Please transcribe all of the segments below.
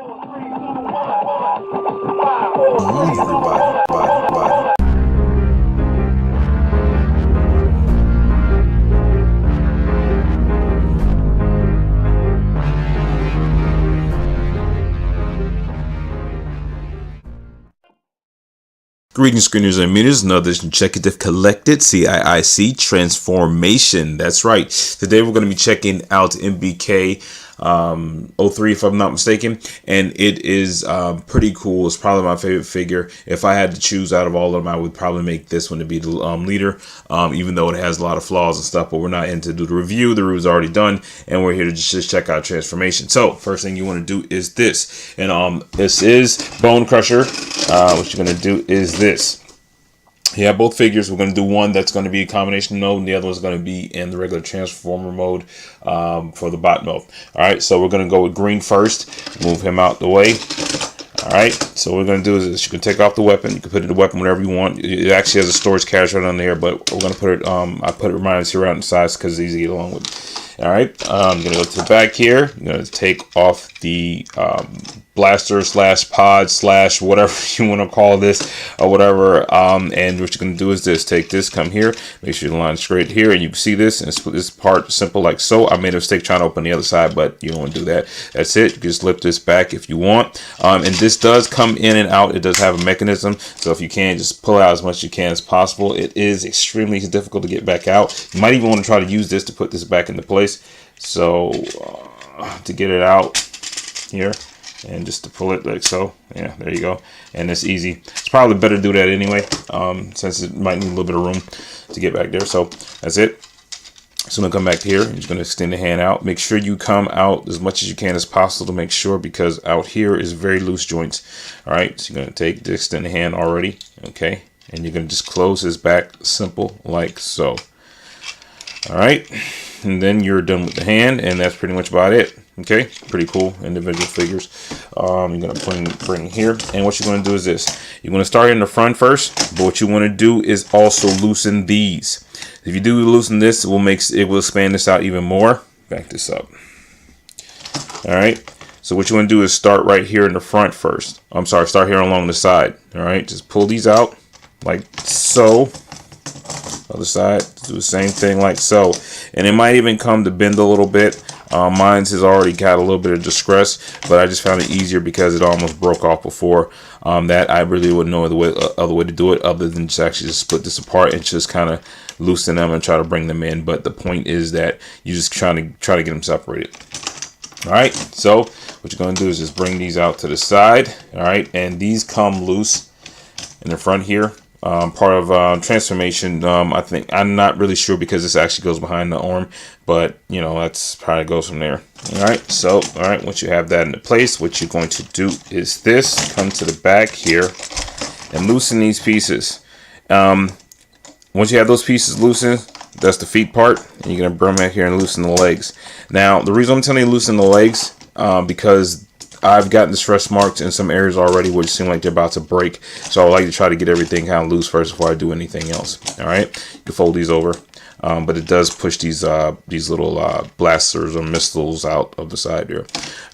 On everybody. Greetings, screeners and meters. Another Executive Collected CiiC transformation. That's right. Today we're going to be checking out NBK 03, if I'm not mistaken, and it is pretty cool. It's probably my favorite figure. If I had to choose out of all of them, I would probably make this one to be the leader, even though it has a lot of flaws and stuff. But we're not in to do the review. The review's already done, and we're here to just check out transformation. So first thing you want to do is this, and this is Bonecrusher. What you're going to do is this. Yeah, both figures. We're going to do one that's going to be a combination mode, and the other one's going to be in the regular transformer mode for the bot mode. All right, so we're going to go with green first. Move him out the way. All right, so what we're going to do is this. You can take off the weapon. You can put it in the weapon whatever you want. It actually has a storage cache right on there, but we're going to put it. I put reminders here out in size because it's easy to get along with. All right, I'm going to go to the back here. I'm going to take off the blaster / pod / whatever you want to call this or whatever, and what you're going to do is this. Take this, come here, make sure the line is straight here, and you can see this and split this part simple like so. I made a mistake trying to open the other side, but you don't want to do that. That's it. You can just lift this back if you want, and this does come in and out. It does have a mechanism, so if you can, just pull out as much as you can as possible. It is extremely difficult to get back out. You might even want to try to use this to put this back into place. So to get it out here, and just to pull it like so. Yeah, there you go. And it's easy. It's probably better to do that anyway, since it might need a little bit of room to get back there. So that's it. So I'm going to come back here. I'm just going to extend the hand out. Make sure you come out as much as you can as possible to make sure, because out here is very loose joints. All right, so you're going to take the extend the hand already. Okay, and you're going to just close his back simple like so. All right, and then you're done with the hand, and that's pretty much about it. Okay, pretty cool individual figures. You're gonna bring here, and what you're gonna do is this. You're gonna start in the front first, but what you want to do is also loosen these. If you do loosen this, it will expand this out even more. Back this up. All right. So what you want to do is start right here in the front first. I'm sorry, start here along the side. All right, just pull these out like so. Other side, do the same thing like so, and it might even come to bend a little bit. Mine's has already got a little bit of distress, but I just found it easier because it almost broke off before. That I really wouldn't know other way to do it other than just actually just split this apart and just kind of loosen them and try to bring them in. But the point is that you just try to get them separated. All right, so what you're going to do is just bring these out to the side. All right, and these come loose in the front here. Part of transformation. I think I'm not really sure because this actually goes behind the arm, but you know, that's how it goes from there. All right, so all right, once you have that into place, what you're going to do is this. Come to the back here and loosen these pieces. Once you have those pieces loosened, that's the feet part, and you're gonna bring back here and loosen the legs. Now the reason I'm telling you to loosen the legs, because I've gotten distress marks in some areas already which seem like they're about to break. So I would like to try to get everything kind of loose first before I do anything else. All right, you can fold these over, but it does push these little blasters or missiles out of the side there.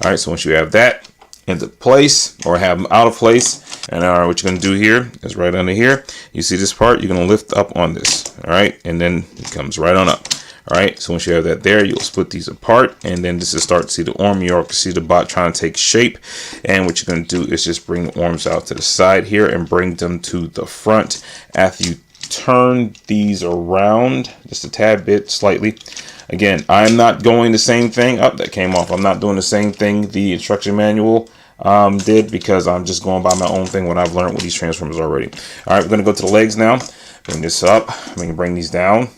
All right, so once you have that into place or have them out of place, and what you're going to do here is right under here. You see this part? You're going to lift up on this. All right, and then it comes right on up. All right, so once you have that there, you'll split these apart, and then this is start to see the arm. You can see the bot trying to take shape, and what you're going to do is just bring the arms out to the side here and bring them to the front. After you turn these around just a tad bit, slightly. Again, I'm not going the same thing. Oh, that came off. I'm not doing the same thing the instruction manual did, because I'm just going by my own thing, what I've learned with these transformers already. All right, we're going to go to the legs now. Bring this up. I'm going to bring these down.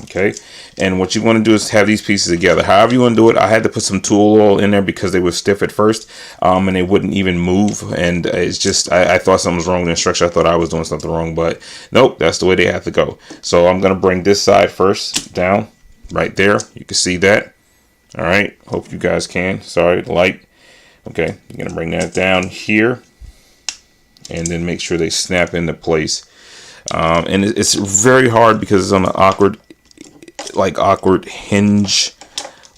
Okay, and what you want to do is have these pieces together. However you want to do it. I had to put some tool oil in there because they were stiff at first, and they wouldn't even move. And it's just I thought something was wrong with the instruction. I thought I was doing something wrong, but nope, that's the way they have to go. So I'm gonna bring this side first down, right there. You can see that. All right, hope you guys can. Sorry, the light. Okay, you're gonna bring that down here, and then make sure they snap into place. And it's very hard because it's on an awkward hinge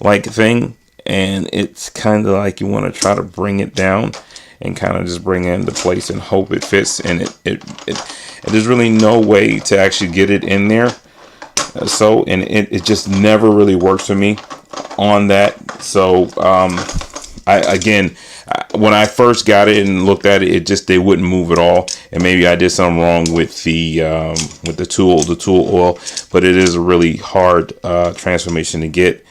like thing, and it's kind of like you want to try to bring it down and kind of just bring it into place and hope it fits. And there's really no way to actually get it in there. And it just never really works for me on that. So when I first got it and looked at it, they wouldn't move at all. And maybe I did something wrong with the tool oil, but it is a really hard transformation to get.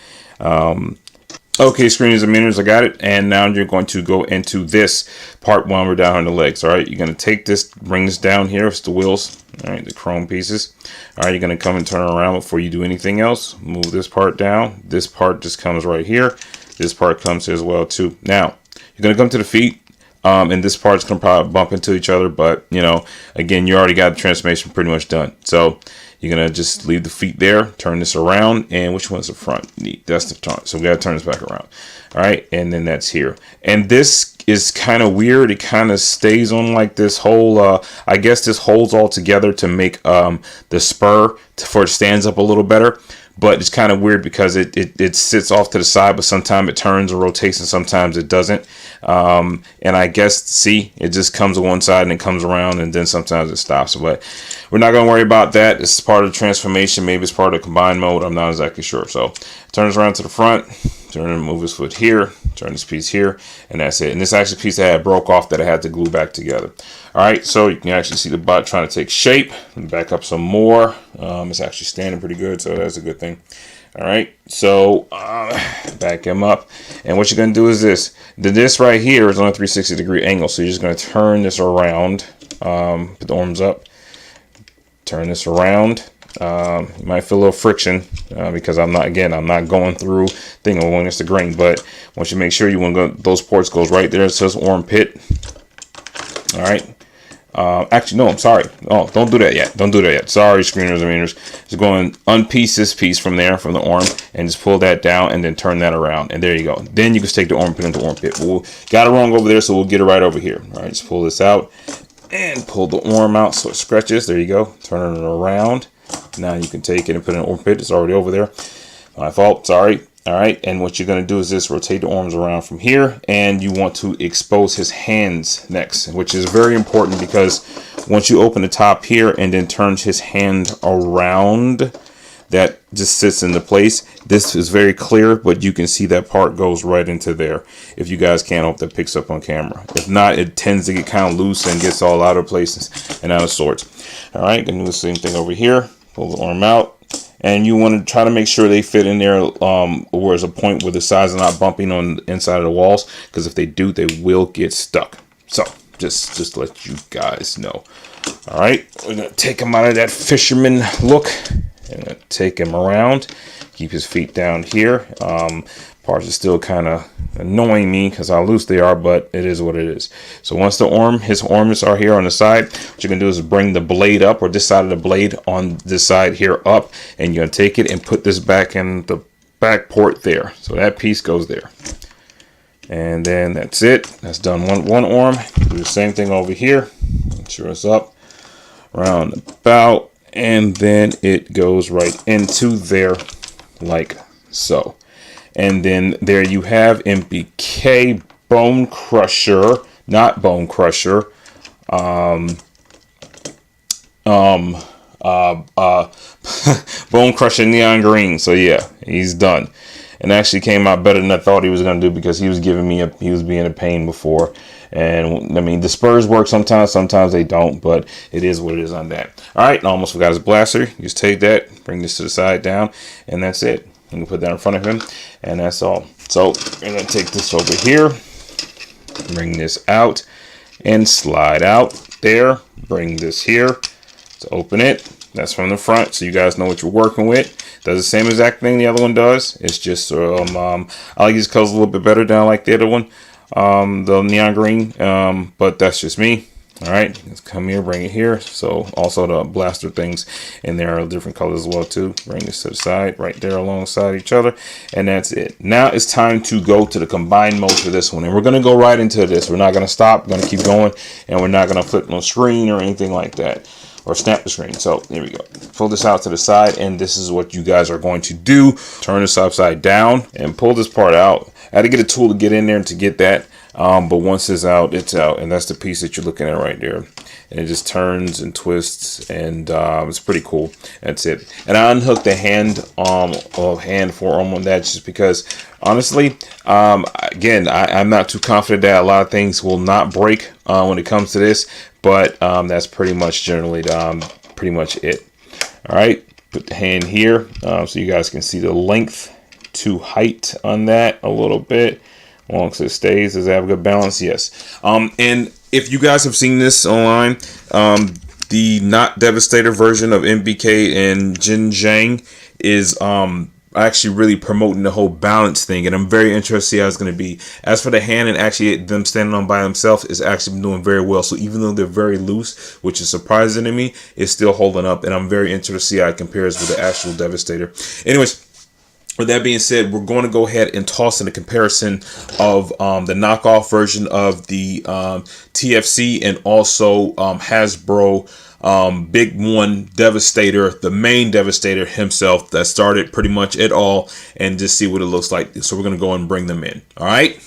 Okay, screens and meters, I got it. And now you're going to go into this part when we're down on the legs. All right, you're going to take this, bring this down here. It's the wheels, all right, the chrome pieces. All right, you're going to come and turn around before you do anything else. Move this part down. This part just comes right here. This part comes here as well too. Now, you're going to come to the feet. And this part's going to probably bump into each other. But, you know, again, you already got the transformation pretty much done. So you're going to just leave the feet there, turn this around. And which one's the front? That's the front. So we got to turn this back around. All right. And then that's here. And this is kind of weird. It kind of stays on like this whole, I guess this holds all together to make the spur for it stands up a little better. But it's kind of weird because it sits off to the side, but sometimes it turns or rotates and sometimes it doesn't. And I guess, see, it just comes to one side and it comes around and then sometimes it stops. But we're not going to worry about that. This is part of the transformation. Maybe it's part of the combined mode. I'm not exactly sure. So turns around to the front, turn and move his foot here, turn this piece here, and that's it. And this actually piece that had broke off that I had to glue back together. All right, so you can actually see the butt trying to take shape. And back up some more. It's actually standing pretty good, so that's a good thing. All right, so back him up. And what you're going to do is this. This right here is on a 360-degree angle, so you're just going to turn this around. Put the arms up. Turn this around. You might feel a little friction because I'm not going through thing or going against the grain. But once you make sure you want to go, those ports goes right there. It says armpit. All right. Actually, no, I'm sorry. Oh, don't do that yet. Don't do that yet. Sorry, screeners and meters. Just go and unpiece this piece from there, from the arm, and just pull that down and then turn that around. And there you go. Then you can take the armpit into armpit. We'll got it wrong over there, so we'll get it right over here. All right, just pull this out and pull the arm out so it stretches. There you go. Turn it around. Now you can take it and put it in armpit. It's already over there. My fault. Sorry. All right, and what you're going to do is this, rotate the arms around from here, and you want to expose his hands next, which is very important because once you open the top here and then turns his hand around, that just sits into place. This is very clear, but you can see that part goes right into there. If you guys can't, hope that picks up on camera. If not, it tends to get kind of loose and gets all out of places and out of sorts. All right, gonna do the same thing over here. Pull the arm out. And you want to try to make sure they fit in there where there's a point where the sides are not bumping on the inside of the walls. Because if they do, they will get stuck. So, just to let you guys know. All right, we're going to take him out of that fisherman look. And take him around. Keep his feet down here. Parts are still kind of annoying me because how loose they are, but it is what it is. So once his arms are here on the side, what you're going to do is bring the blade up, or this side of the blade on this side here up, and you're going to take it and put this back in the back port there. So that piece goes there. And then that's it. That's done one arm. Do the same thing over here. Make sure it's up, round about, and then it goes right into there like so. And then there you have NBK Bonecrusher, not Bonecrusher. Bonecrusher Neon Green. So yeah, he's done. And actually came out better than I thought he was going to do because he was being a pain before. And I mean, the spurs work sometimes they don't, but it is what it is on that. All right, I almost forgot his blaster. You just take that, bring this to the side down, and that's it. You can put that in front of him, and that's all. So we're going to take this over here, bring this out, and slide out there. Bring this here to open it. That's from the front, so you guys know what you're working with. Does the same exact thing the other one does. It's just I like these colors a little bit better than I like the other one, the neon green. But that's just me. All right, let's come here, bring it here. So also the blaster things in there are different colors as well too. Bring this to the side, right there alongside each other, and that's it. Now it's time to go to the combined mode for this one, and we're gonna go right into this. We're not gonna stop. We're gonna keep going, and we're not gonna flip no screen or anything like that, or snap the screen. So here we go. Pull this out to the side, and this is what you guys are going to do. Turn this upside down and pull this part out. I had to get a tool to get in there and to get that. But once it's out, and that's the piece that you're looking at right there. And it just turns and twists, and it's pretty cool. That's it. And I unhooked the hand forearm on that just because, honestly, again, I'm not too confident that a lot of things will not break when it comes to this, but that's pretty much generally pretty much it. All right, put the hand here so you guys can see the length to height on that a little bit. As long as it stays, does it have a good balance? Yes. And if you guys have seen this online, the Not Devastator version of NBK and Jin Jiang is actually really promoting the whole balance thing, and I'm very interested to see how it's going to be. As for the hand and actually them standing on by themselves, is actually been doing very well. So even though they're very loose, which is surprising to me, it's still holding up, and I'm very interested to see how it compares with the actual Devastator. Anyways, with that being said, we're going to go ahead and toss in a comparison of the knockoff version of the TFC and also Hasbro Big One Devastator, the main Devastator himself that started pretty much it all, and just see what it looks like. So we're going to go and bring them in. All right.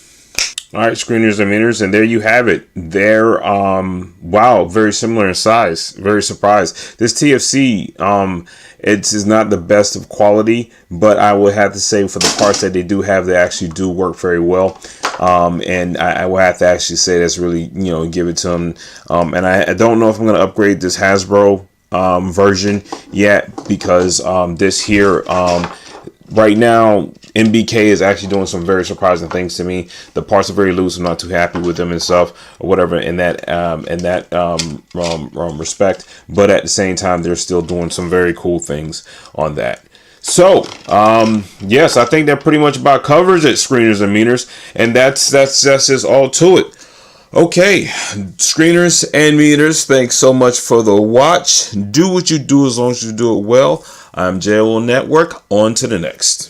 All right, screeners and meters, and there you have it. They're wow, very similar in size. Very surprised. This TFC it's not the best of quality, but I would have to say for the parts that they do have, they actually do work very well. And I will have to actually say that's really, give it to them. And I don't know if I'm going to upgrade this Hasbro version yet, because this here right now, NBK is actually doing some very surprising things to me. The parts are very loose. I'm not too happy with them and stuff, or whatever, in that respect. But at the same time, they're still doing some very cool things on that. So, yes, I think that pretty much about covers it, screeners and meters, and that's just all to it. Okay, screeners and meters, thanks so much for the watch. Do what you do as long as you do it well. I'm JL Network. On to the next.